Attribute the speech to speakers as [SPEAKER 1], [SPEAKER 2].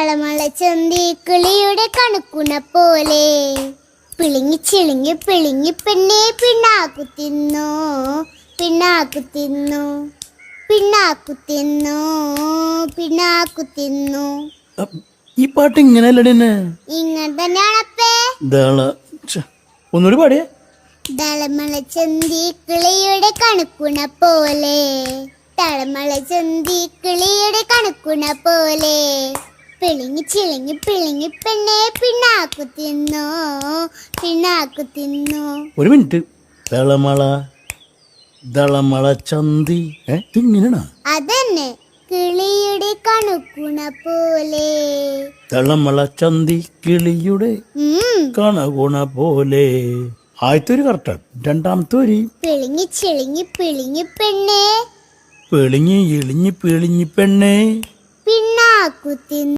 [SPEAKER 1] തളമള ചന്തി കിളിയുടെ കണക്കുണ പോലെ പിളിങ്ങി ചിളിങ്ങി പിളിങ്ങി പെണ്ണെ പിണ്ണാക്കു തിന്നു പിണ്ണാക്കു തിന്നു പിണ്ണാക്കു തിന്നു പിണ്ണാക്കു തിന്നു.
[SPEAKER 2] ഈ പാട്ട് ഇങ്ങനെയല്ലേ
[SPEAKER 1] ഇങ്ങനെ തന്നെയാണപ്പേ.
[SPEAKER 2] ഒന്നുകൂടി പാടിയേ.
[SPEAKER 1] തളമള ചന്തി കിളിയുടെ കണക്കുണ പോലെ തളമള ചന്തി കിളിയുടെ കണക്കുണ പോലെ പിളിങ്ങി ചിളിങ്ങി പിളിങ്ങി പെണ്ണെ പിണ്ണാക്കു തിന്നു പിണ്ണാക്കു തിന്നു.
[SPEAKER 2] ഒരു മിനിറ്റ്. തളമള ദളമള ചന്തി ഇങ്ങനെയാണോ?
[SPEAKER 1] അതന്നെ, കിളിയുടെ കണക്കുണ പോലെ.
[SPEAKER 2] തളമള ചന്തി കിളിയുടെ കണകുണ പോലെ. ആദ്യത്തെ ഒരു കറക്റ്റാണ്. രണ്ടാമത്തെ ഒരു
[SPEAKER 1] പിളിങ്ങി ചിളിങ്ങി പിളിങ്ങി പെണ്ണെ
[SPEAKER 2] പിളിങ്ങി ഇളിഞ്ഞി പിളിഞ്ഞി പെണ്ണെ
[SPEAKER 1] പിണ്ണാക്കു തിന്നു.